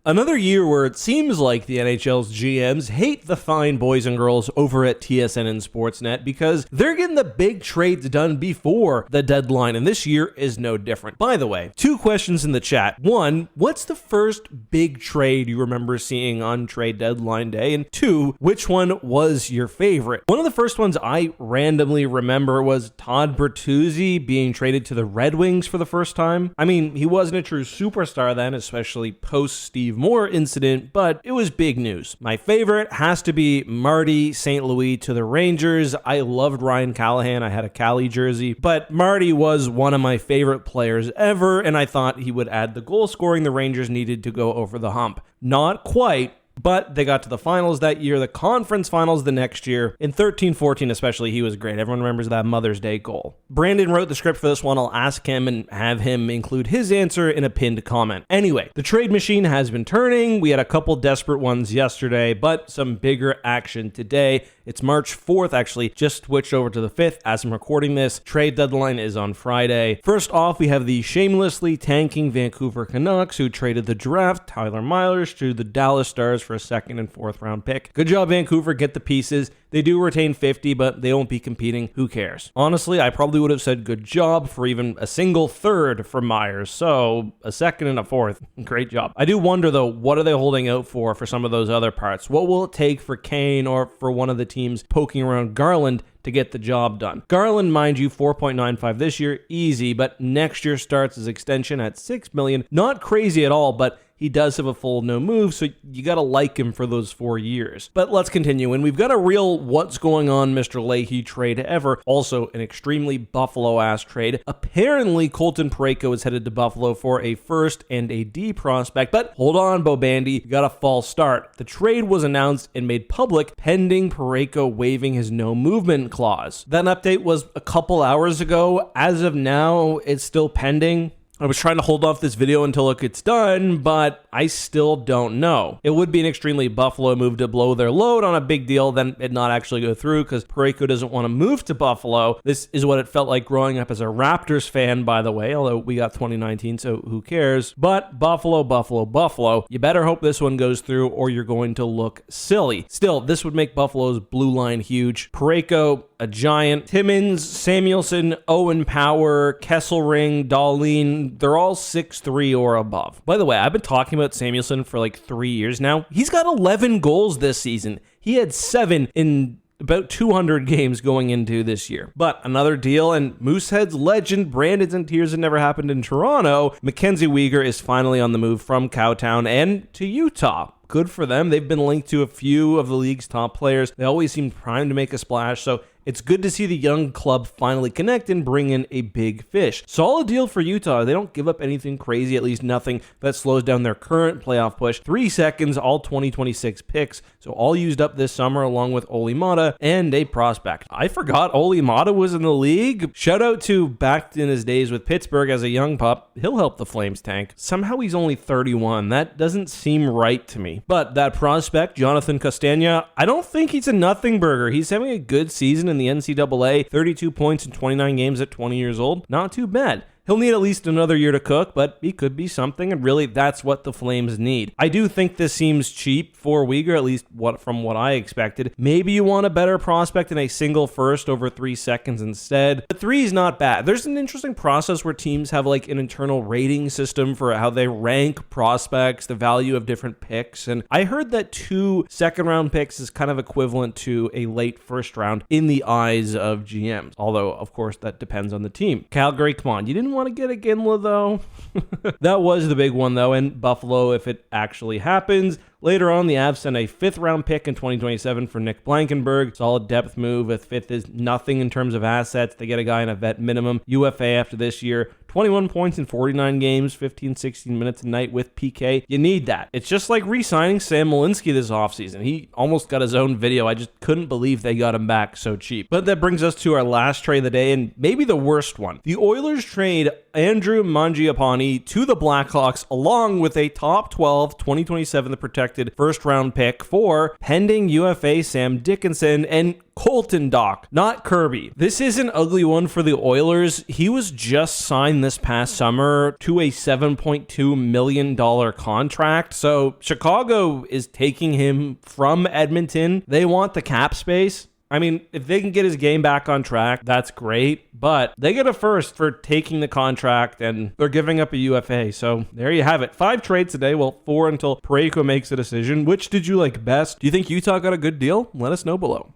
Another year where it seems like the NHL's GMs hate the fine boys and girls over at TSN and Sportsnet because they're getting the big trades done before the deadline, and this year is no different. By the way, 2 questions in the chat. 1, what's the first big trade you remember seeing on trade deadline day? And 2, which one was your favorite? One of the first ones I randomly remember was Todd Bertuzzi being traded to the Red Wings for the first time. I mean, he wasn't a true superstar then, especially post Steve Moore incident, but it was big news. My favorite has to be Marty St. Louis to the Rangers. I loved Ryan Callahan. I had a Cali jersey, but Marty was one of my favorite players ever, and I thought he would add the goal scoring the Rangers needed to go over the hump. Not quite, but they got to the finals that year, the conference finals the next year. In 13-14 especially, he was great. Everyone remembers that Mother's Day goal. Brandon wrote the script for this one. I'll ask him and have him include his answer in a pinned comment. Anyway, the trade machine has been turning. We had a couple desperate ones yesterday, but some bigger action today. It's March 4th, actually. Just switched over to the 5th as I'm recording this. Trade deadline is on Friday. First off, we have the shamelessly tanking Vancouver Canucks, who traded the draft, Tyler Myers, to the Dallas Stars for a 2nd and 4th round pick. Good job, Vancouver. Get the pieces. They do retain 50, but they won't be competing. Who cares? Honestly, I probably would have said good job for even a single 3rd for Myers. So a 2nd and a 4th. Great job. I do wonder, though, what are they holding out for some of those other parts? What will it take for Kane or for one of the teams poking around Garland to get the job done? Garland, mind you, 4.95 this year, easy, but next year starts his extension at $6 million. Not crazy at all, but he does have a full no move, so you gotta like him for those 4 years. But let's continue, and we've got a real what's going on Mr. Leahy trade ever. Also, an extremely Buffalo-ass trade. Apparently, Colton Parayko is headed to Buffalo for a first and a D prospect, but hold on, Bo Bandy, you got a false start. The trade was announced and made public pending Parayko waiving his no movement clause. That update was a couple hours ago. As of now, it's still pending. I was trying to hold off this video until it gets done, but I still don't know. It would be an extremely Buffalo move to blow their load on a big deal, then it not actually go through because Parayko doesn't want to move to Buffalo. This is what it felt like growing up as a Raptors fan, by the way, although we got 2019, so who cares? But Buffalo, Buffalo, Buffalo. You better hope this one goes through or you're going to look silly. Still, this would make Buffalo's blue line huge. Parayko, a giant. Timmins, Samuelson, Owen Power, Kesselring, Dahlin, they're all 6'3" or above. By the way, I've been talking about Samuelson for like 3 years now. He's got 11 goals this season. He had 7 in about 200 games going into this year. But another deal, and Moosehead's legend, Brandon's in tears, it never happened in Toronto. Mackenzie Weegar is finally on the move from Cowtown and to Utah. Good for them. They've been linked to a few of the league's top players. They always seem primed to make a splash, so it's good to see the young club finally connect and bring in a big fish. Solid deal for Utah. They don't give up anything crazy, at least nothing that slows down their current playoff push. 3 seconds, all 2026 picks, so all used up this summer along with Oli Mata and a prospect. I forgot Oli Mata was in the league. Shout out to back in his days with Pittsburgh as a young pup. He'll help the Flames tank. Somehow he's only 31. That doesn't seem right to me. But that prospect, Jonathan Castagna, I don't think he's a nothing burger. He's having a good season in the NCAA, 32 points in 29 games at 20 years old. Not too bad. He'll need at least another year to cook, but he could be something, and really that's what the Flames need. I do think this seems cheap for Weegar, at least from what I expected. Maybe you want a better prospect in a single first over 3 seconds instead. But 3 is not bad. There's an interesting process where teams have like an internal rating system for how they rank prospects, the value of different picks, and I heard that 2 second-round picks is kind of equivalent to a late first round in the eyes of GMs, although of course that depends on the team. Calgary, come on, you didn't want to get a Ginla though. That was the big one though, and Buffalo, if it actually happens. Later on, the Avs sent a 5th-round pick in 2027 for Nick Blankenberg. Solid depth move. A 5th is nothing in terms of assets. They get a guy in a vet minimum. UFA after this year. 21 points in 49 games, 15-16 minutes a night with PK. You need that. It's just like re-signing Sam Malinsky this offseason. He almost got his own video. I just couldn't believe they got him back so cheap. But that brings us to our last trade of the day, and maybe the worst one. The Oilers trade Andrew Mangiapane to the Blackhawks along with a top 12 2027 protected first round pick for pending UFA Sam Dickinson and Colton Dock, not Kirby. This is an ugly one for the Oilers. He was just signed this past summer to a $7.2 million contract. So Chicago is taking him from Edmonton. They want the cap space. I mean, if they can get his game back on track, that's great. But they get a first for taking the contract, and they're giving up a UFA. So there you have it. 5 trades today. Well, 4 until Parayko makes a decision. Which did you like best? Do you think Utah got a good deal? Let us know below.